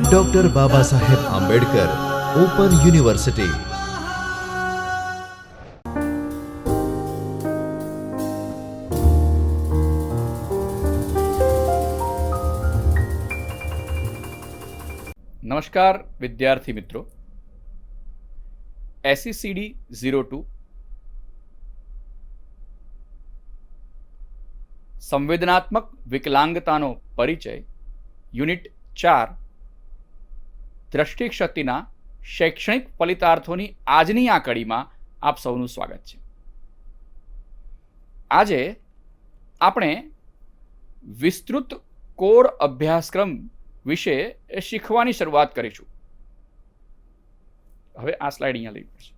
Doctor Baba Saheb Ambedkar open university. નમસ્કાર વિદ્યાર્થી મિત્રો. SECD 02 સંવેદનાત્મક વિકલાંગતાનો પરિચય યુનિટ 4 દ્રષ્ટિક્ષતિના શૈક્ષણિક ફલિતાર્થોની આજની આ કડીમાં આપ સૌનું સ્વાગત છે. આજે આપણે વિસ્તૃત કોર અભ્યાસક્રમ વિશે શીખવાની શરૂઆત કરીશું. હવે આ સ્લાઇડ અહીંયા લઈ પડશે.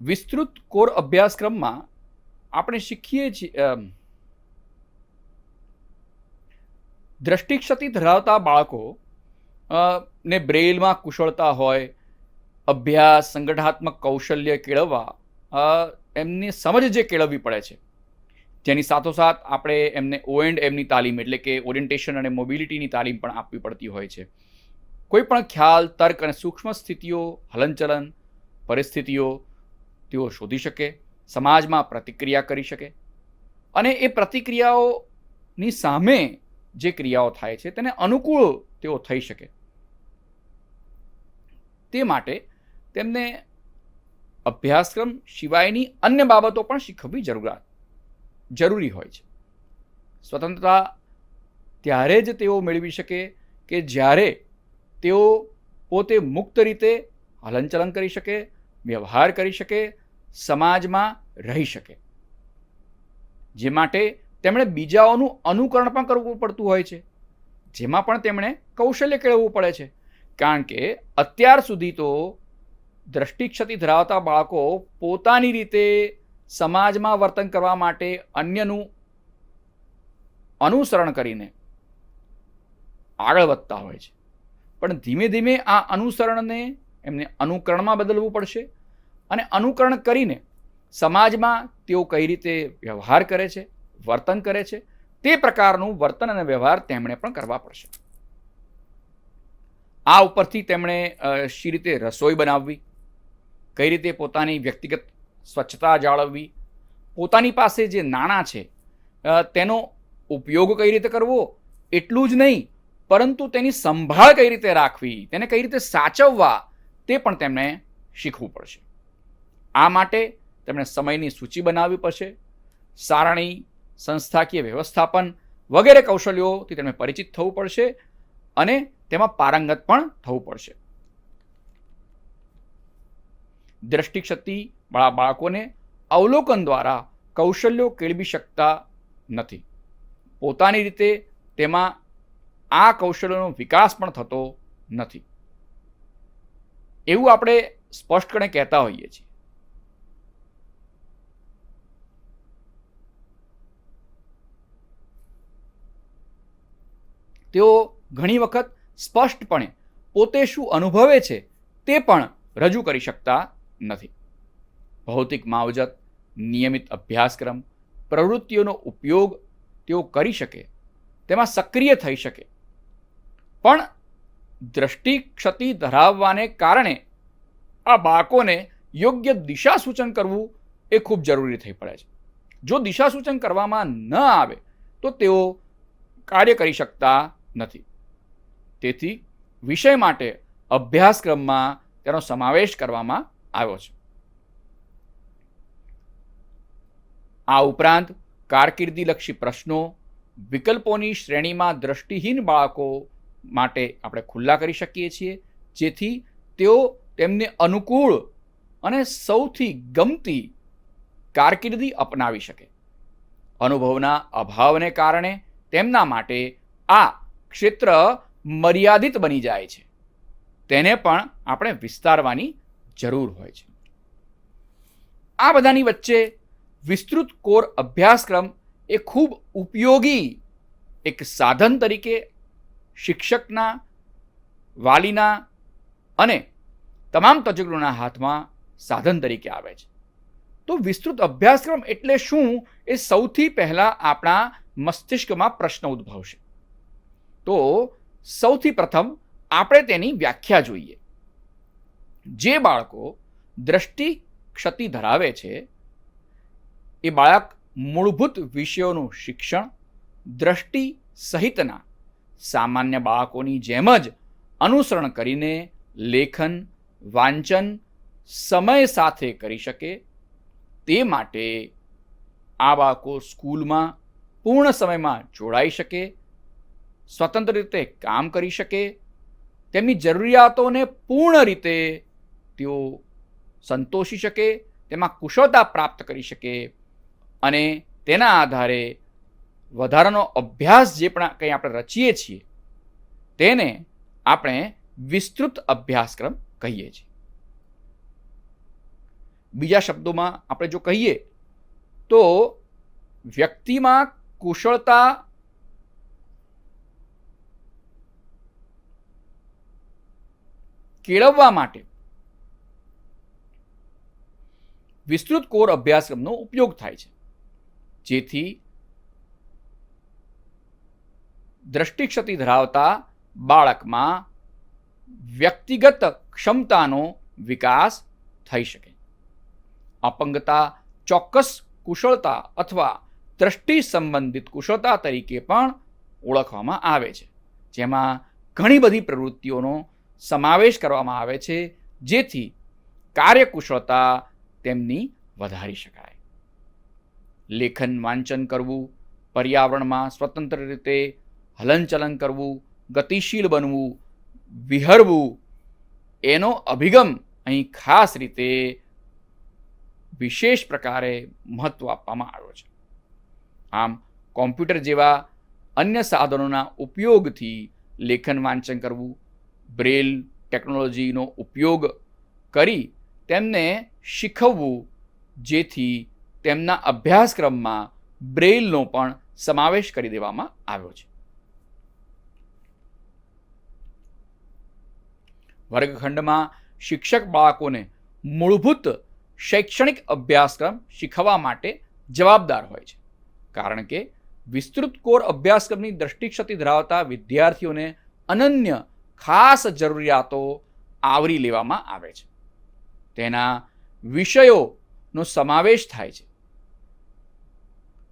વિસ્તૃત કોર અભ્યાસક્રમમાં આપણે શીખીએ છીએ દ્રષ્ટિક્ષતિ ધરાવતા બાળકો ને બ્રેઇલમાં કુશળતા હોય, અભ્યાસ સંગઠનાત્મક કૌશલ્ય કેળવવા એમની સમજ જે કેળવવી પડે છે, જેની સાથોસાથ આપણે એમને O&Mની તાલીમ એટલે કે ઓરિએન્ટેશન અને મોબિલિટીની તાલીમ પણ આપવી પડતી હોય છે. કોઈ પણ ખ્યાલ, તર્ક અને સૂક્ષ્મ સ્થિતિઓ, હલનચલન પરિસ્થિતિઓ તેઓ શોધી શકે, સમાજમાં પ્રતિક્રિયા કરી શકે અને એ પ્રતિક્રિયાઓની સામે જે ક્રિયાઓ થાય છે તેને અનુકૂળ તેઓ થઈ શકે. તે માટે તેમને અભ્યાસક્રમ સિવાયની અન્ય બાબતો પણ શીખવવી જરૂરી હોય છે. સ્વતંત્રતા ત્યારે જ તેઓ મેળવી શકે કે જ્યારે તેઓ પોતે મુક્ત રીતે હલનચલન કરી શકે, વ્યવહાર કરી શકે, સમાજમાં રહી શકે. જે માટે તેમણે બીજાઓનું અનુકરણ પણ કરવું પડતું હોય છે, જેમાં પણ તેમણે કૌશલ્ય કેળવવું પડે છે. કારણ કે અત્યાર સુધી તો દ્રષ્ટિક્ષતિ ધરાવતા બાળકો પોતાની રીતે સમાજમાં વર્તન કરવા માટે અન્યનું અનુસરણ કરીને આગળ વધતા હોય છે. પણ ધીમે ધીમે આ અનુસરણને એમને અનુકરણમાં બદલવું પડશે અને અનુકરણ કરીને સમાજમાં તેઓ કઈ રીતે વ્યવહાર કરે છે, વર્તન કરે છે, તે પ્રકારનું વર્તન અને વ્યવહાર તેમણે પણ કરવા પડશે. આ ઉપરથી તેમણે શી રીતે રસોઈ બનાવવી, કઈ રીતે પોતાની વ્યક્તિગત સ્વચ્છતા જાળવવી, પોતાની પાસે જે નાણાં છે તેનો ઉપયોગ કઈ રીતે કરવો, એટલું જ નહીં પરંતુ તેની સંભાળ કઈ રીતે રાખવી, તેને કઈ રીતે સાચવવા, તે પણ તેમણે શીખવું પડશે. આ માટે તેમણે સમયની સૂચિ બનાવવી પડશે, સારણી, સંસ્થાકીય વ્યવસ્થાપન વગેરે કૌશલ્યોથી તેમણે પરિચિત થવું પડશે અને તેમાં પારંગત પણ થવું પડશે. દ્રષ્ટિક્ષતિવાળા બાળકોને અવલોકન દ્વારા કૌશલ્યો કેળવી શકતા નથી. પોતાની રીતે તેમાં આ કૌશલ્યોનો વિકાસ પણ થતો નથી એવું આપણે સ્પષ્ટપણે કહેતા હોઈએ છીએ. તેઓ ઘણી વખત સ્પષ્ટપણે પોતે શું અનુભવે છે તે પણ રજૂ કરી શકતા નથી. ભૌતિક માવજત, નિયમિત અભ્યાસક્રમ, પ્રવૃત્તિઓનો ઉપયોગ તેઓ કરી શકે, તેમાં સક્રિય થઈ શકે, પણ દ્રષ્ટિક્ષતિ ધરાવવાને કારણે આ બાળકોને યોગ્ય દિશા સૂચન કરવું એ ખૂબ જરૂરી થઈ પડે છે. જો દિશા સૂચન કરવામાં ન આવે તો તેઓ કાર્ય કરી શકતા નથી. તેથી વિષય માટે અભ્યાસક્રમમાં તેનો સમાવેશ કરવામાં આવ્યો છે. આ ઉપરાંત કારકિર્દીલક્ષી પ્રશ્નો, વિકલ્પોની શ્રેણીમાં દ્રષ્ટિહીન બાળકો માટે આપણે ખુલ્લા કરી શકીએ છીએ, જેથી તેઓ તેમને અનુકૂળ અને સૌથી ગમતી કારકિર્દી અપનાવી શકે. અનુભવના અભાવને કારણે તેમના માટે આ ક્ષેત્ર મર્યાદિત બની જાય છે. તેને પણ આપણે વિસ્તારવાની જરૂર હોય છે. આ બધાની વચ્ચે વિસ્તૃત કોર અભ્યાસક્રમ એ ખૂબ ઉપયોગી એક સાધન તરીકે શિક્ષકના, વાલીના અને તમામ તજજ્ઞોના હાથમાં સાધન તરીકે આવે છે. તો વિસ્તૃત અભ્યાસક્રમ એટલે શું, એ સૌથી પહેલાં આપણા મસ્તિષ્કમાં પ્રશ્ન ઉદ્ભવશે. તો સૌથી પ્રથમ આપણે તેની વ્યાખ્યા જોઈએ. જે બાળકો દ્રષ્ટિ ક્ષતિ ધરાવે છે એ બાળક મૂળભૂત વિષયોનું શિક્ષણ દ્રષ્ટિ સહિતના સામાન્ય બાળકોની જેમ જ અનુસરણ કરીને લેખન વાંચન સમય સાથે કરી શકે તે માટે આ બાળકો સ્કૂલમાં પૂર્ણ સમયમાં જોડાઈ શકે, સ્વતંત્ર રીતે કામ કરી શકે, તેમની જરૂરિયાતોને પૂર્ણ રીતે તેઓ સંતોષી શકે, તેમાં કુશળતા પ્રાપ્ત કરી શકે અને તેના આધારે વધારાનો અભ્યાસ જે પણ કંઈ આપણે રચીએ છીએ તેને આપણે વિસ્તૃત અભ્યાસક્રમ કહીએ છીએ. બીજા શબ્દોમાં આપણે જો કહીએ તો વ્યક્તિમાં કુશળતા કેળવવા માટે વિસ્તૃત કોર અભ્યાસક્રમનો ઉપયોગ થાય છે, જેથી દ્રષ્ટિક્ષતિ ધરાવતા બાળકમાં વ્યક્તિગત ક્ષમતાનો વિકાસ થઈ શકે. અપંગતા ચોક્કસ કુશળતા અથવા દ્રષ્ટિ સંબંધિત કુશળતા તરીકે પણ ઓળખવામાં આવે છે, જેમાં ઘણી બધી પ્રવૃત્તિઓનો સમાવેશ કરવામાં આવે છે, જેથી કાર્યકુશળતા તેમની વધારી શકાય. લેખન વાંચન કરવું, પર્યાવરણમાં સ્વતંત્ર રીતે હલનચલન કરવું, ગતિશીલ બનવું, વિહરવું, એનો અભિગમ અહીં ખાસ રીતે વિશેષ પ્રકારે મહત્ત્વ આપવામાં આવ્યો છે. આમ કોમ્પ્યુટર જેવા અન્ય સાધનોના ઉપયોગથી લેખન વાંચન કરવું, બ્રેલ ટેકનોલોજીનો ઉપયોગ કરી તેમને શીખવવું, જેથી તેમના અભ્યાસક્રમમાં બ્રેઇલનો પણ સમાવેશ કરી દેવામાં આવ્યો છે. વર્ગખંડમાં શિક્ષક બાળકોને મૂળભૂત શૈક્ષણિક અભ્યાસક્રમ શીખવવા માટે જવાબદાર હોય છે, કારણ કે વિસ્તૃત કોર અભ્યાસક્રમની દ્રષ્ટિક્ષતિ ધરાવતા વિદ્યાર્થીઓને અનન્ય ખાસ જરૂરિયાતો આવરી લેવામાં આવે છે. તેના વિષયોનો સમાવેશ થાય છે.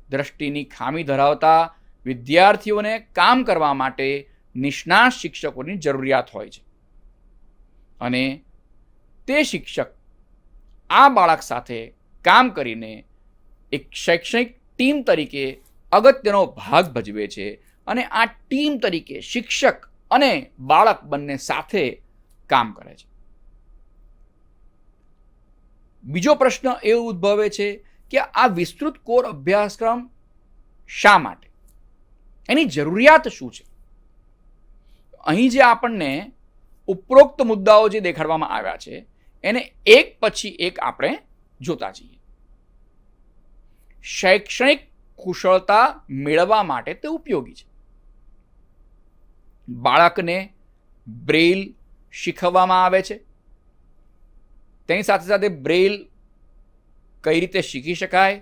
દ્રષ્ટિની ખામી ધરાવતા વિદ્યાર્થીઓને કામ કરવા માટે નિષ્ણાત શિક્ષકોની જરૂરિયાત હોય છે અને તે શિક્ષક આ બાળક સાથે કામ કરીને એક શૈક્ષણિક ટીમ તરીકે અગત્યનો ભાગ ભજવે છે અને આ ટીમ તરીકે શિક્ષક અને બાળક બંને સાથે કામ કરે છે. બીજો પ્રશ્ન એ ઉદ્ભવે છે કે આ વિસ્તૃત કોર અભ્યાસક્રમ શા માટે, એની જરૂરિયાત શું છે? અહીં જે આપણને ઉપરોક્ત મુદ્દાઓ જે દેખાડવામાં આવ્યા છે એને એક પછી એક આપણે જોતા જઈએ. શૈક્ષણિક કુશળતા મેળવવા માટે તે ઉપયોગી છે. બાળકને બ્રેઇલ શીખવવામાં આવે છે, તેની સાથે સાથે બ્રેઇલ કઈ રીતે શીખી શકાય,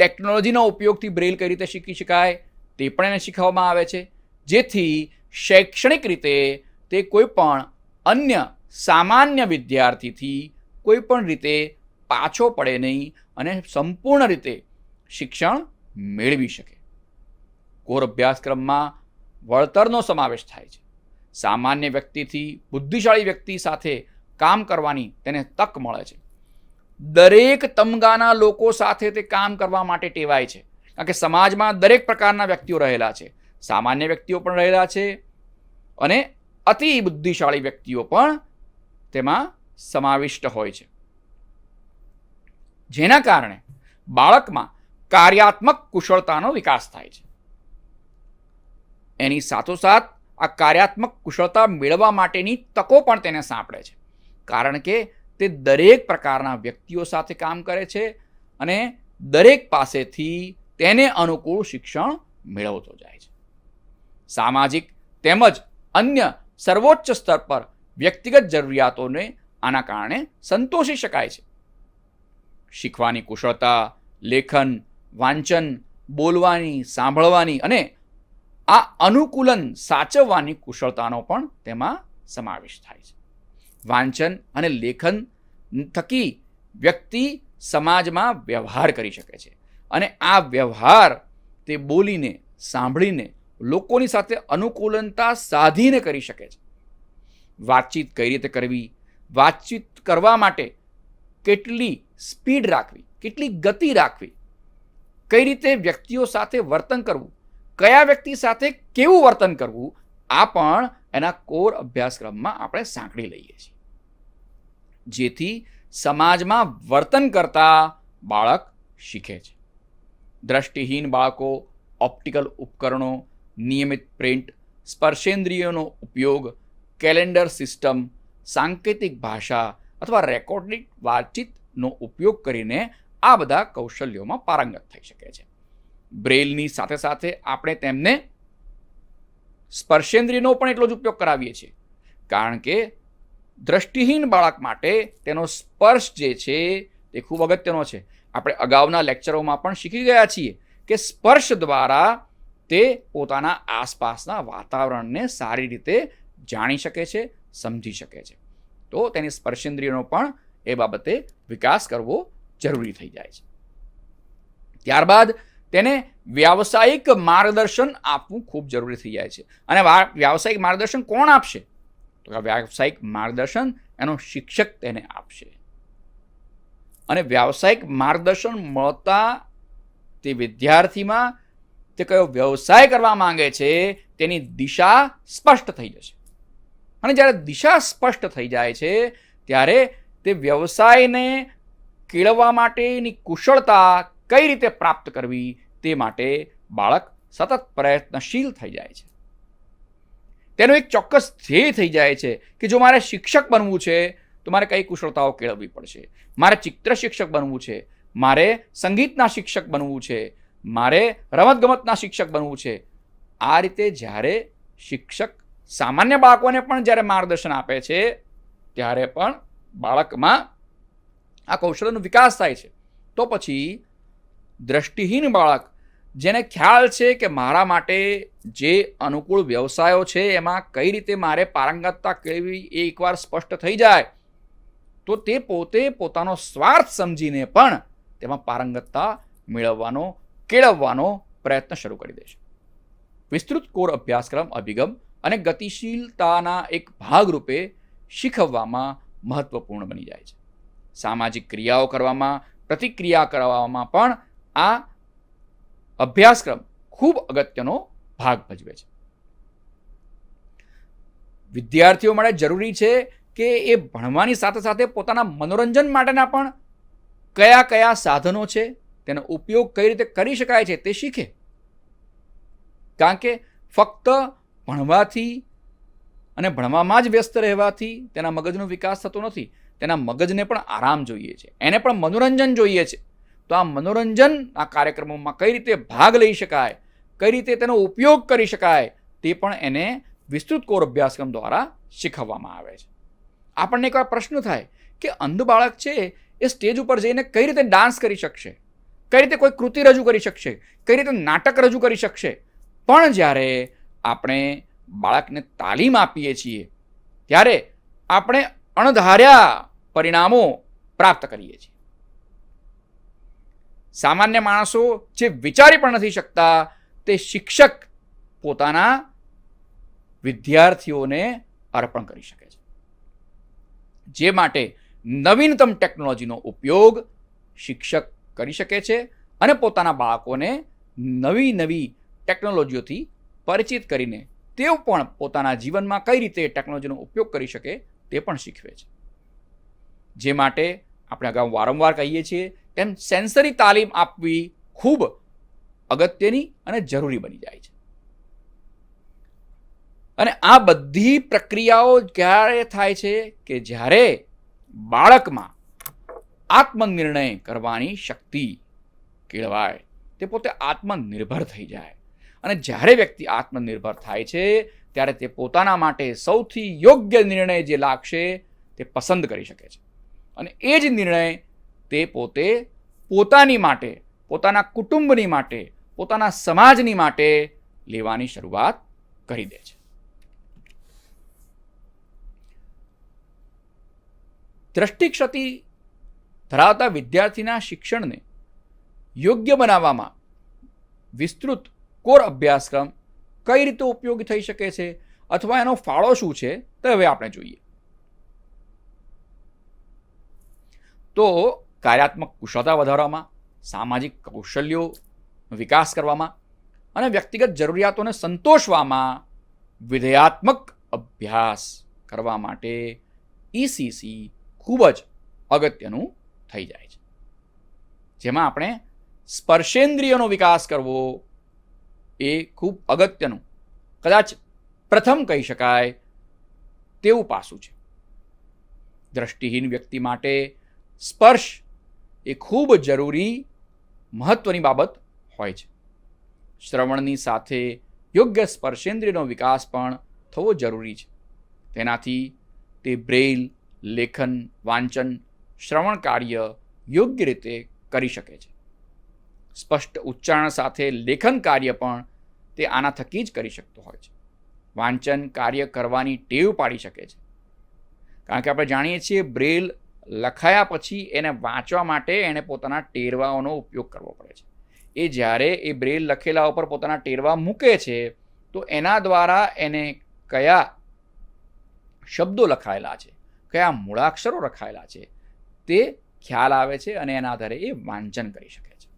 ટેકનોલોજીના ઉપયોગથી બ્રેઇલ કઈ રીતે શીખી શકાય તે પણ એને શીખવવામાં આવે છે, જેથી શૈક્ષણિક રીતે તે કોઈ પણ અન્ય સામાન્ય વિદ્યાર્થીથી કોઈ પણ રીતે પાછો પડે નહીં અને સંપૂર્ણ રીતે શિક્ષણ મેળવી શકે. કોર અભ્યાસક્રમમાં વળતરનો સમાવેશ થાય છે. સામાન્ય વ્યક્તિથી બુદ્ધિશાળી વ્યક્તિ સાથે કામ કરવાની તેને તક મળે છે. દરેક તમગાના લોકો સાથે તે કામ કરવા માટે ટેવાય છે, કારણ કે સમાજમાં દરેક પ્રકારના વ્યક્તિઓ રહેલા છે. સામાન્ય વ્યક્તિઓ પણ રહેલા છે અને અતિ બુદ્ધિશાળી વ્યક્તિઓ પણ તેમાં સમાવિષ્ટ હોય છે, જેના કારણે બાળકમાં કાર્યાત્મક કુશળતાનો વિકાસ થાય છે. એની સાથોસાથ આ કાર્યાત્મક કુશળતા મેળવવા માટેની તકો પણ તેને સાંપડે છે, કારણ કે તે દરેક પ્રકારના વ્યક્તિઓ સાથે કામ કરે છે અને દરેક પાસેથી તેને અનુકૂળ શિક્ષણ મેળવતો જાય છે. સામાજિક તેમજ અન્ય સર્વોચ્ચ સ્તર પર વ્યક્તિગત જરૂરિયાતોને આના કારણે સંતોષી શકાય છે. શીખવાની કુશળતા, લેખન, વાંચન, બોલવાની, સાંભળવાની અને આ અનુકૂલન સાચવવાની કુશળતાનો પણ તેમાં સમાવેશ થાય છે. વાંચન અને લેખન થકી વ્યક્તિ સમાજમાં વ્યવહાર કરી શકે છે અને આ વ્યવહાર તે બોલીને, સાંભળીને, લોકોની સાથે અનુકૂલનતા સાધીને કરી શકે છે. વાતચીત કઈ રીતે કરવી, વાતચીત કરવા માટે કેટલી સ્પીડ રાખવી, કેટલી ગતિ રાખવી, કઈ રીતે વ્યક્તિઓ સાથે વર્તન કરવું, કયા વ્યક્તિ સાથે કેવું વર્તન કરવું, આ પણ એના કોર અભ્યાસક્રમમાં આપણે સાંકળી લઈએ છીએ, જેથી સમાજમાં વર્તન કરતા બાળક શીખે છે. દ્રષ્ટિહીન બાળકો ઓપ્ટિકલ ઉપકરણો, નિયમિત પ્રિન્ટ, સ્પર્શેન્દ્રિયોનો ઉપયોગ, કેલેન્ડર સિસ્ટમ, સાંકેતિક ભાષા અથવા રેકોર્ડિંગ વાતચીતનો ઉપયોગ કરીને આ બધા કૌશલ્યોમાં પારંગત થઈ શકે છે. બ્રેઇલની સાથે સાથે આપણે તેમને સ્પર્શેન્દ્રિયનો પણ એટલો જ ઉપયોગ કરાવીએ છીએ, કારણ કે દ્રષ્ટિહીન બાળક માટે તેનો સ્પર્શ જે છે તે ખૂબ અગત્યનો છે. આપણે અગાઉના લેક્ચરોમાં પણ શીખી ગયા છીએ કે સ્પર્શ દ્વારા તે પોતાના આસપાસના વાતાવરણને સારી રીતે જાણી શકે છે, સમજી શકે છે. તો તેની સ્પર્શેન્દ્રિયનો પણ એ બાબતે વિકાસ કરવો જરૂરી થઈ જાય છે. ત્યારબાદ તેને વ્યાવસાયિક માર્ગદર્શન આપવું ખૂબ જરૂરી થઈ જાય છે. અને વ્યાવસાયિક માર્ગદર્શન કોણ આપશે? તો વ્યાવસાયિક માર્ગદર્શન એનો શિક્ષક તેને આપશે. અને વ્યાવસાયિક માર્ગદર્શન મળતા તે વિદ્યાર્થીમાં તે કયો વ્યવસાય કરવા માંગે છે તેની દિશા સ્પષ્ટ થઈ જશે. અને જ્યારે દિશા સ્પષ્ટ થઈ જાય છે ત્યારે તે વ્યવસાયને કેળવવા માટેની કુશળતા કઈ રીતે પ્રાપ્ત કરવી તે માટે બાળક સતત પ્રયત્નશીલ થઈ જાય છે. તેનો એક ચોક્કસ ધ્યેય થઈ જાય છે કે જો મારે શિક્ષક બનવું છે તો મારે કઈ કુશળતાઓ કેળવવી પડશે, મારે ચિત્ર શિક્ષક બનવું છે, મારે સંગીતના શિક્ષક બનવું છે, મારે રમતગમતના શિક્ષક બનવું છે. આ રીતે જ્યારે શિક્ષક સામાન્ય બાળકોને પણ જ્યારે માર્ગદર્શન આપે છે ત્યારે પણ બાળકમાં આ કૌશલ્યનો વિકાસ થાય છે. તો પછી દ્રષ્ટિહીન બાળક જેને ખ્યાલ છે કે મારા માટે જે અનુકૂળ વ્યવસાયો છે એમાં કઈ રીતે મારે પારંગતતા કેળવી એ એકવાર સ્પષ્ટ થઈ જાય તો તે પોતે પોતાનો સ્વાર્થ સમજીને પણ તેમાં પારંગતતા મેળવવાનો, કેળવવાનો પ્રયત્ન શરૂ કરી દેશે. વિસ્તૃત કોર અભ્યાસક્રમ અભિગમ અને ગતિશીલતાના એક ભાગરૂપે શીખવવામાં મહત્વપૂર્ણ બની જાય છે. સામાજિક ક્રિયાઓ કરવામાં, પ્રતિક્રિયા કરવામાં પણ આ અભ્યાસક્રમ ખૂબ અગત્યનો ભાગ ભજવે છે. વિદ્યાર્થીઓ માટે જરૂરી છે કે એ ભણવાની સાથે સાથે પોતાના મનોરંજન માટેના પણ કયા કયા સાધનો છે તેનો ઉપયોગ કઈ રીતે કરી શકાય છે તે શીખે. કારણ કે ફક્ત ભણવાથી અને ભણવામાં જ વ્યસ્ત રહેવાથી તેના મગજનો વિકાસ થતો નથી. તેના મગજને પણ આરામ જોઈએ છે, એને પણ મનોરંજન જોઈએ છે. તો આ મનોરંજનના કાર્યક્રમોમાં કઈ રીતે ભાગ લઈ શકાય, કઈ રીતે તેનો ઉપયોગ કરી શકાય તે પણ એને વિસ્તૃત કોર અભ્યાસક્રમ દ્વારા શીખવવામાં આવે છે. આપણને એકવાર પ્રશ્ન થાય કે અંધ બાળક છે એ સ્ટેજ ઉપર જઈને કઈ રીતે ડાન્સ કરી શકશે, કઈ રીતે કોઈ કૃતિ રજૂ કરી શકશે, કઈ રીતે નાટક રજૂ કરી શકશે. પણ જ્યારે આપણે બાળકને તાલીમ આપીએ છીએ ત્યારે આપણે અણધાર્યા પરિણામો પ્રાપ્ત કરીએ છીએ. સામાન્ય માણસો જે વિચારી પણ નથી શકતા તે શિક્ષક પોતાના વિદ્યાર્થીઓને અર્પણ કરી શકે છે. જે માટે નવીનતમ ટેકનોલોજીનો ઉપયોગ શિક્ષક કરી શકે છે અને પોતાના બાળકોને નવી નવી ટેકનોલોજીઓથી પરિચિત કરીને તેઓ પણ પોતાના જીવનમાં કઈ રીતે ટેકનોલોજીનો ઉપયોગ કરી શકે તે પણ શીખવે છે. જે માટે આપણે અગાઉ વારંવાર કહીએ છીએ તેમ સેન્સરી તાલીમ આપવી ખૂબ અગત્યની અને જરૂરી બની જાય છે. અને આ બધી પ્રક્રિયાઓ ક્યારે થાય છે કે જ્યારે બાળકમાં આત્મનિર્ણય કરવાની શક્તિ કેળવાય, તે પોતે આત્મનિર્ભર થઈ જાય. અને જ્યારે વ્યક્તિ આત્મનિર્ભર થાય છે ત્યારે તે પોતાના માટે સૌથી યોગ્ય નિર્ણય જે લાગશે તે પસંદ કરી શકે છે. અને એ જ નિર્ણય તે પોતે પોતાની માટે, પોતાના કુટુંબની માટે, પોતાના સમાજની માટે લેવાની શરૂઆત કરી દે છે. દ્રષ્ટિક્ષતિ ધરાવતા વિદ્યાર્થીના શિક્ષણને યોગ્ય બનાવવામાં વિસ્તૃત કોર અભ્યાસક્રમ કઈ રીતે ઉપયોગી થઈ શકે છે અથવા એનો ફાળો શું છે તે હવે આપણે જોઈએ. તો કાર્યાત્મક કુશળતા વધારવામાં, સામાજિક કૌશલ્યો વિકાસ કરવામાં અને વ્યક્તિગત જરૂરિયાતોને સંતોષવામાં વિધેયાત્મક અભ્યાસ કરવા માટે ECC ખૂબ જ અગત્યનું થઈ જાય છે. જેમાં આપણે સ્પર્શેન્દ્રિયનો વિકાસ કરવો એ ખૂબ અગત્યનું, કદાચ પ્રથમ કહી શકાય તેવું પાસું છે. દ્રષ્ટિહીન વ્યક્તિ માટે સ્પર્શ એ ખૂબ જરૂરી મહત્વની બાબત હોય છે. શ્રવણની સાથે યોગ્ય સ્પર્શેન્દ્રિયનો વિકાસ પણ થવો જરૂરી છે. તેનાથી તે બ્રેઇલ, લેખન, વાંચન, શ્રવણ કાર્ય યોગ્ય રીતે કરી શકે છે. સ્પષ્ટ ઉચ્ચારણ સાથે લેખન કાર્ય પણ તે આના થકી જ કરી શકતો હોય છે. વાંચન કાર્ય કરવાની ટેવ પાડી શકે છે. કારણ કે આપણે જાણીએ છીએ બ્રેઇલ લખાયા પછી એને વાંચવા માટે એને પોતાના ટેરવાઓનો ઉપયોગ કરવો પડે છે. એ જ્યારે એ બ્રેઇલ લખેલા ઉપર પોતાના ટેરવા મૂકે છે તો એના દ્વારા એને કયા શબ્દો લખાયેલા છે, કયા મૂળાક્ષરો લખાયેલા છે તે ખ્યાલ આવે છે અને એના આધારે એ વાંચન કરી શકે છે.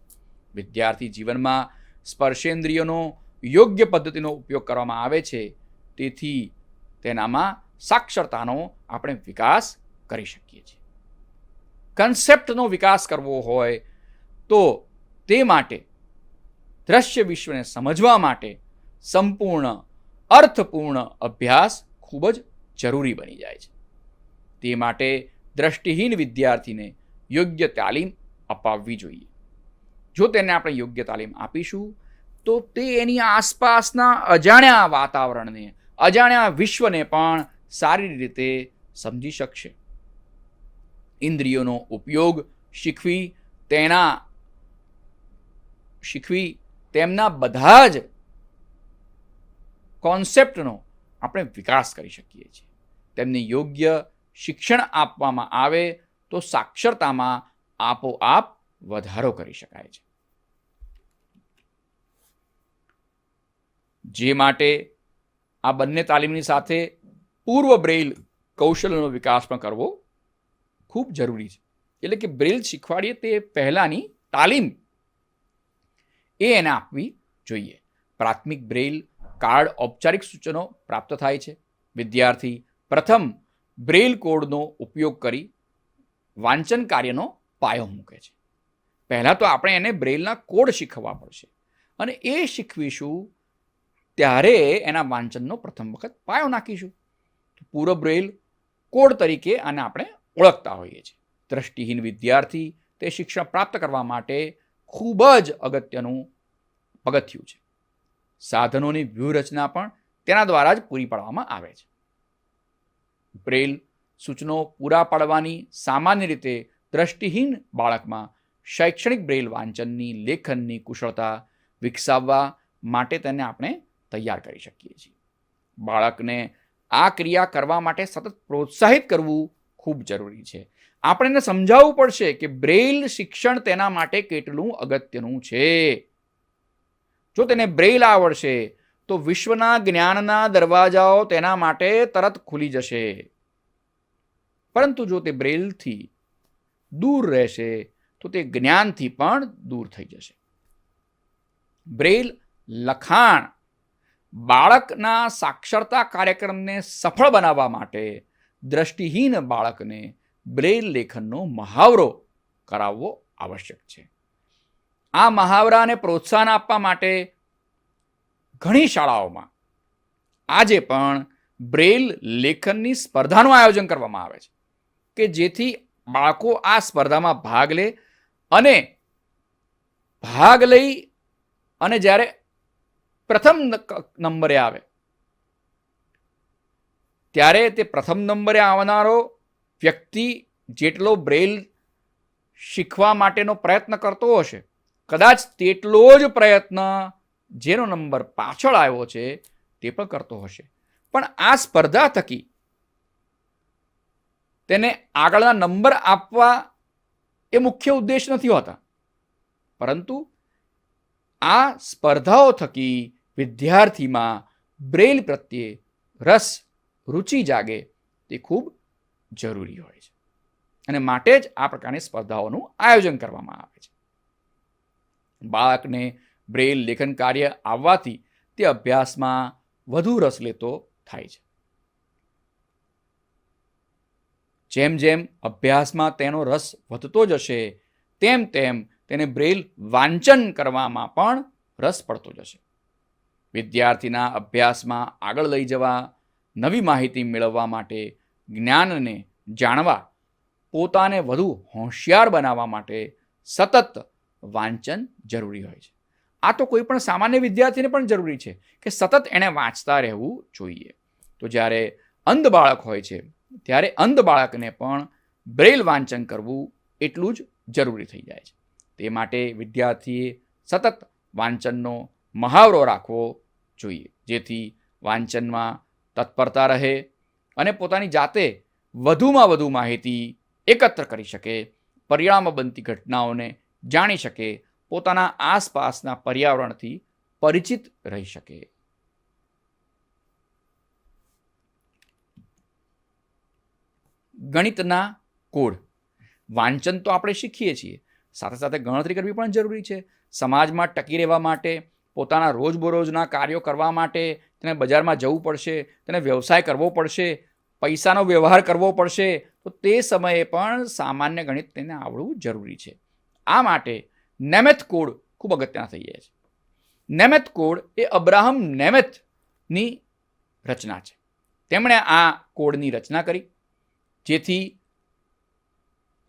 વિદ્યાર્થી જીવનમાં સ્પર્શેન્દ્રિયનો યોગ્ય પદ્ધતિનો ઉપયોગ કરવામાં આવે છે, તેથી તેનામાં સાક્ષરતાનો આપણે વિકાસ કરી શકીએ છીએ. કન્સેપ્ટનો વિકાસ કરવો હોય તો તે માટે દ્રશ્ય વિશ્વને સમજવા માટે સંપૂર્ણ અર્થપૂર્ણ અભ્યાસ ખૂબ જ જરૂરી બની જાય છે. તે માટે દ્રષ્ટિહીન વિદ્યાર્થીને યોગ્ય તાલીમ અપાવવી જોઈએ. જો તેને આપણે યોગ્ય તાલીમ આપીશું તો તે એની આસપાસના અજાણ્યા વાતાવરણને, અજાણ્યા વિશ્વને પણ સારી રીતે સમજી શકશે. ઇન્દ્રિયોનો ઉપયોગ શીખવી તેમના બધા જ કોન્સેપ્ટનો આપણે વિકાસ કરી શકીએ છીએ. તેમને યોગ્ય શિક્ષણ આપવામાં આવે તો સાક્ષરતામાં આપોઆપ વધારો કરી શકાય છે. જે માટે આ બંને તાલીમની સાથે પૂર્વ બ્રેઇલ કૌશલ્યનો વિકાસ પણ કરવો ખૂબ જરૂરી છે. એટલે કે બ્રેઇલ શીખવાડીએ તે પહેલાંની તાલીમ એને આપવી જોઈએ. પ્રાથમિક બ્રેઇલ કાર્ડ ઔપચારિક સૂચનો પ્રાપ્ત થાય છે. વિદ્યાર્થી પ્રથમ બ્રેઇલ કોડનો ઉપયોગ કરી વાંચન કાર્યનો પાયો મૂકે છે. પહેલાં તો આપણે એને બ્રેઇલના કોડ શીખવવા પડશે અને એ શીખવીશું ત્યારે એના વાંચનનો પ્રથમ વખત પાયો નાખીશું. પૂર્વ બ્રેઇલ કોડ તરીકે આને આપણે ઓળખતા હોઈએ છીએ. દ્રષ્ટિહીન વિદ્યાર્થી તે શિક્ષણ પ્રાપ્ત કરવા માટે ખૂબ જ અગત્યનું પગથિયું છે. સાધનોની વ્યૂહરચના પણ તેના દ્વારા જ પૂરી પાડવામાં આવે છે. બ્રેઇલ સૂચનો પૂરા પાડવાની સામાન્ય રીતે દ્રષ્ટિહીન બાળકમાં શૈક્ષણિક બ્રેઇલ વાંચનની, લેખનની કુશળતા વિકસાવવા માટે તેને આપણે તૈયાર કરી શકીએ છીએ. બાળકને આ ક્રિયા કરવા માટે સતત પ્રોત્સાહિત કરવું ખૂબ જરૂરી છે. આપણે એને સમજાવવું પડશે કે બ્રેઇલ શિક્ષણ તેના માટે કેટલું અગત્યનું છે. જો તેને બ્રેઇલ આવડશે તો વિશ્વના જ્ઞાનના દરવાજાઓ તેના માટે તરત ખુલી જશે. પરંતુ જો તે બ્રેઇલથી દૂર રહેશે તો તે જ્ઞાનથી પણ દૂર થઈ જશે. બ્રેઇલ લખાણ બાળકના સાક્ષરતા કાર્યક્રમને સફળ બનાવવા માટે દ્રષ્ટિહીન બાળકને બ્રેઇલ લેખનનો મહાવરો કરાવવો આવશ્યક છે. આ મહાવરાને પ્રોત્સાહન આપવા માટે ઘણી શાળાઓમાં આજે પણ બ્રેઇલ લેખનની સ્પર્ધાનું આયોજન કરવામાં આવે છે કે જેથી બાળકો આ સ્પર્ધામાં ભાગ લે અને ભાગ લઈ અને જ્યારે પ્રથમ નંબરે આવે ત્યારે તે પ્રથમ નંબરે આવનારો વ્યક્તિ જેટલો બ્રેઇલ શીખવા માટેનો પ્રયત્ન કરતો હશે, કદાચ તેટલો જ પ્રયત્ન જેનો નંબર પાછળ આવ્યો છે તે પણ કરતો હશે, પણ આ સ્પર્ધા થકી તેને આગળના નંબર આપવા એ મુખ્ય ઉદ્દેશ નથી હોતા, પરંતુ આ સ્પર્ધાઓ થકી વિદ્યાર્થીમાં બ્રેઇલ પ્રત્યે રસ, રુચિ જાગે તે ખૂબ જરૂરી હોય છે, અને માટે જ આ પ્રકારની સ્પર્ધાઓનું આયોજન કરવામાં આવે છે. બાળકને બ્રેઇલ લેખન કાર્ય આવવાથી તે અભ્યાસમાં વધુ રસ લેતો થાય છે. જેમ જેમ અભ્યાસમાં તેનો રસ વધતો જશે તેમ તેમ તેને બ્રેઇલ વાંચન કરવામાં પણ રસ પડતો જશે. વિદ્યાર્થીના અભ્યાસમાં આગળ લઈ જવા, નવી માહિતી મેળવવા માટે, જ્ઞાનને જાણવા, પોતાને વધુ હોશિયાર બનાવવા માટે સતત વાંચન જરૂરી હોય છે. આ તો કોઈ પણ સામાન્ય વિદ્યાર્થીને પણ જરૂરી છે કે સતત એણે વાંચતા રહેવું જોઈએ. તો જ્યારે અંધ બાળક હોય છે ત્યારે અંધ બાળકને પણ બ્રેઇલ વાંચન કરવું એટલું જ જરૂરી થઈ જાય છે. તે માટે વિદ્યાર્થીએ સતત વાંચનનો મહાવરો રાખવો જોઈએ, જેથી વાંચનમાં તત્પરતા રહે અને પોતાની જાતે વધુમાં વધુ માહિતી એકત્ર કરી શકે, પર્યાવરણમાં બનતી ઘટનાઓને જાણી શકે, પોતાના આસપાસના પર્યાવરણથી પરિચિત રહી શકે. ગણિતના કોડ. વાંચન તો આપણે શીખીએ છીએ, સાથે સાથે ગણતરી કરવી પણ જરૂરી છે. સમાજમાં ટકી રહેવા માટે, પોતાના રોજબરોજના કાર્યો કરવા માટે તેને બજારમાં જવું પડશે, તેને વ્યવસાય કરવો પડશે, પૈસાનો વ્યવહાર કરવો પડશે, તો તે સમયે પણ સામાન્ય ગણિત તેને આવડવું જરૂરી છે. આ માટે નેમેથ કોડ ખૂબ અગત્યના થઈ જાય છે. નેમેથ કોડ એ અબ્રાહમ નેમેથની રચના છે. તેમણે આ કોડની રચના કરી જેથી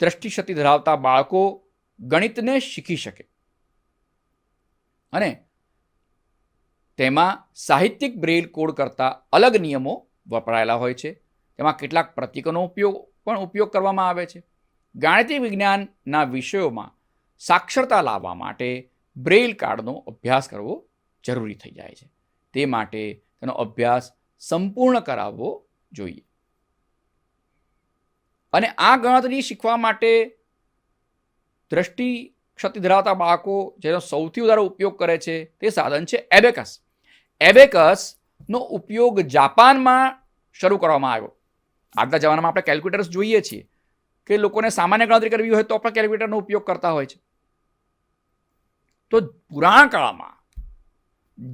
દ્રષ્ટિશક્તિ ધરાવતા બાળકો ગણિતને શીખી શકે, અને તેમાં સાહિત્યિક બ્રેઇલ કોડ કરતાં અલગ નિયમો વપરાયેલા હોય છે. તેમાં કેટલાક પ્રતીકોનો ઉપયોગ કરવામાં આવે છે. ગાણિતિક વિજ્ઞાનના વિષયોમાં સાક્ષરતા લાવવા માટે બ્રેઇલ કાર્ડનો અભ્યાસ કરવો જરૂરી થઈ જાય છે. તે માટે તેનો અભ્યાસ સંપૂર્ણ કરાવવો જોઈએ. અને આ ગણતરી શીખવા માટે દ્રષ્ટિ ક્ષતિ ધરાવતા બાળકો જેનો સૌથી વધારે ઉપયોગ કરે છે તે સાધન છે એબેકસ. એબેકસનો ઉપયોગ જાપાનમાં શરૂ કરવામાં આવ્યો. આજના જમાનામાં આપણે કેલ્ક્યુલેટર્સ જોઈએ છીએ કે લોકોને સામાન્ય ગણતરી કરવી હોય તો પણ કેલ્ક્યુલેટરનો ઉપયોગ કરતા હોય છે. તો પુરાણ કાળમાં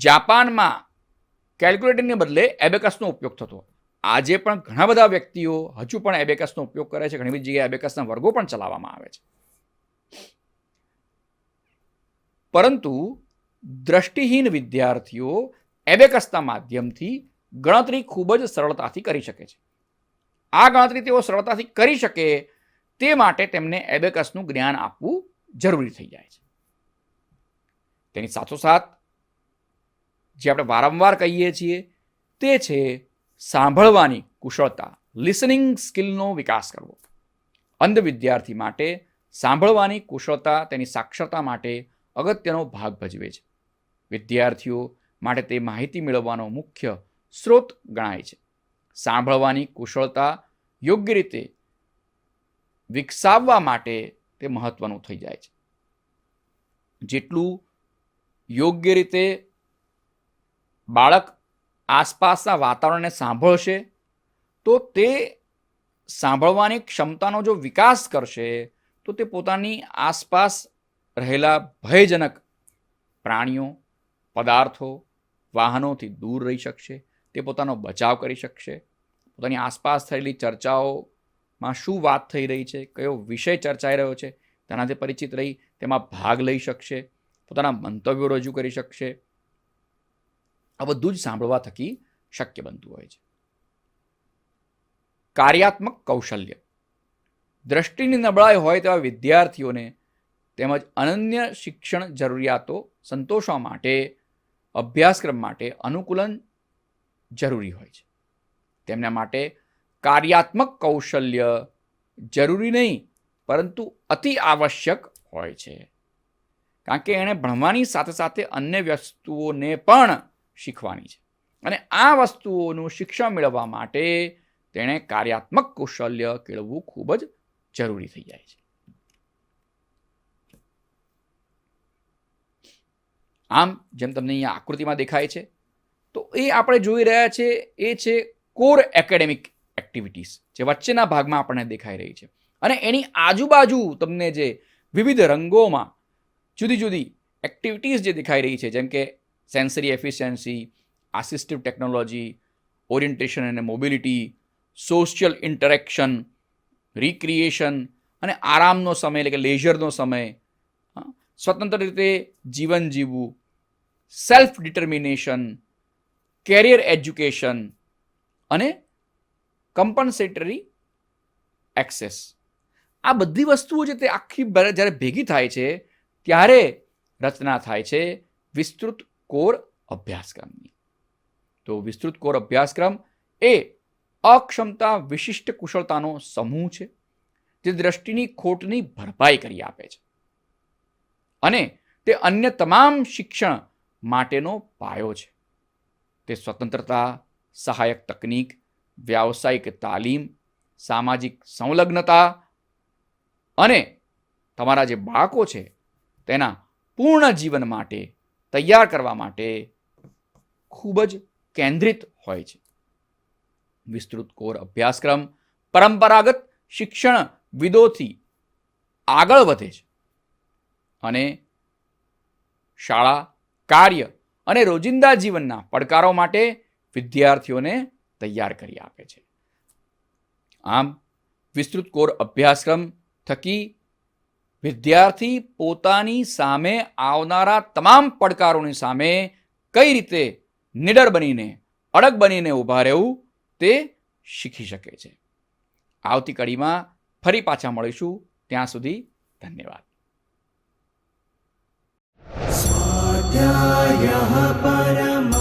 જાપાનમાં કેલ્ક્યુલેટરને બદલે એબેકસનો ઉપયોગ થતો. આજે પણ ઘણા બધા વ્યક્તિઓ હજુ પણ એબેકસનો ઉપયોગ કરે છે. ઘણી બધી જગ્યાએ એબેકસના વર્ગો પણ ચલાવવામાં આવે છે. પરંતુ દ્રષ્ટિહીન વિદ્યાર્થીઓ એબેકસના માધ્યમથી ગણતરી ખૂબ જ સરળતાથી કરી શકે છે. આ ગણતરી તેઓ સરળતાથી કરી શકે તે માટે તેમને એબેકસનું જ્ઞાન આપવું જરૂરી થઈ જાય છે. તેની સાથોસાથ જે આપણે વારંવાર કહીએ છીએ તે છે સાંભળવાની કુશળતા, લિસનિંગ સ્કિલનો વિકાસ કરવો. અંધ વિદ્યાર્થી માટે સાંભળવાની કુશળતા તેની સાક્ષરતા માટે અગત્યનો ભાગ ભજવે છે. વિદ્યાર્થીઓ માટે તે માહિતી મેળવવાનો મુખ્ય સ્ત્રોત ગણાય છે. સાંભળવાની કુશળતા યોગ્ય રીતે વિકસાવવા માટે તે મહત્વનું થઈ જાય છે. જેટલું યોગ્ય રીતે બાળક આસપાસના વાતાવરણને સાંભળશે તો તે સાંભળવાની ક્ષમતાનો જો વિકાસ કરશે તો તે પોતાની આસપાસ રહેલા ભયજનક પ્રાણીઓ, પદાર્થો, વાહનોથી દૂર રહી શકશે. તે પોતાનો બચાવ કરી શકશે. પોતાની આસપાસ થયેલી ચર્ચાઓમાં શું વાત થઈ રહી છે, કયો વિષય ચર્ચાઈ રહ્યો છે તેનાથી પરિચિત રહી તેમાં ભાગ લઈ શકશે. પોતાના મંતવ્યો રજૂ કરી શકશે. આ બધું જ સાંભળવા થકી શક્ય બનતું હોય છે. કાર્યાત્મક કૌશલ્ય. દ્રષ્ટિની નબળાઈ હોય તેવા વિદ્યાર્થીઓને તેમજ અનન્ય શિક્ષણ જરૂરિયાતો સંતોષવા માટે અભ્યાસક્રમ માટે અનુકૂલન જરૂરી હોય છે. તેમના માટે કાર્યાત્મક કૌશલ્ય જરૂરી નહીં પરંતુ અતિ આવશ્યક હોય છે, કારણ કે એણે ભણવાની સાથે સાથે અન્ય વસ્તુઓને પણ શીખવાની છે, અને આ વસ્તુઓનું શિક્ષણ મેળવવા માટે તેણે કાર્યાત્મક કૌશલ્ય કેળવવું ખૂબ જ જરૂરી થઈ જાય છે. આમ જેમ તમને અહીંયા આકૃતિમાં દેખાય છે, તો એ આપણે જોઈ રહ્યા છે એ છે કોર એકેડેમિક એક્ટિવિટીઝ, જે વચ્ચેના ભાગમાં આપણને દેખાઈ રહી છે, અને એની આજુબાજુ તમને જે વિવિધ રંગોમાં જુદી જુદી એક્ટિવિટીઝ જે દેખાઈ રહી છે, જેમ કે સેન્સરી એફિશિયન્સી, આસિસ્ટિવ ટેકનોલોજી, ઓરિએન્ટેશન અને મોબિલિટી, સોશિયલ ઇન્ટરેક્શન, રિક્રિએશન અને આરામનો સમય એટલે કે લેઝરનો સમય, સ્વતંત્ર રીતે જીવન જીવવું, સેલ્ફ ડિટર્મિનેશન, કેરિયર એજ્યુકેશન અને કમ્પન્સેટરી એક્સેસ. આ બધી વસ્તુઓ જે તે આખી જ્યારે ભેગી થાય છે ત્યારે રચના થાય છે વિસ્તૃત કોર અભ્યાસક્રમની. તો વિસ્તૃત કોર અભ્યાસક્રમ એ અક્ષમતા વિશિષ્ટ કુશળતાનો સમૂહ છે, જે દ્રષ્ટિની ખોટની ભરપાઈ કરી આપે છે, અને તે અન્ય તમામ શિક્ષણ માટેનો પાયો છે. તે સ્વતંત્રતા, સહાયક તકનીક, વ્યાવસાયિક તાલીમ, સામાજિક સંલગ્નતા અને તમારા જે બાળકો છે તેના પૂર્ણ જીવન માટે તૈયાર કરવા માટે ખૂબ જ કેન્દ્રિત હોય છે. વિસ્તૃત કોર અભ્યાસક્રમ પરંપરાગત શિક્ષણ વિદોથી આગળ વધે છે અને શાળા, કાર્ય અને રોજિંદા જીવનના પડકારો માટે વિદ્યાર્થીઓને તૈયાર કરી આપે છે. આમ વિસ્તૃત કોર અભ્યાસક્રમ થકી વિદ્યાર્થી પોતાની સામે આવનારા તમામ પડકારોની સામે કઈ રીતે નિડર બનીને, અડગ બનીને ઊભા રહેવું તે શીખી શકે છે. આવતી કડીમાં ફરી પાછા મળીશું. ત્યાં સુધી ધન્યવાદ. स्वाध्यायः परमः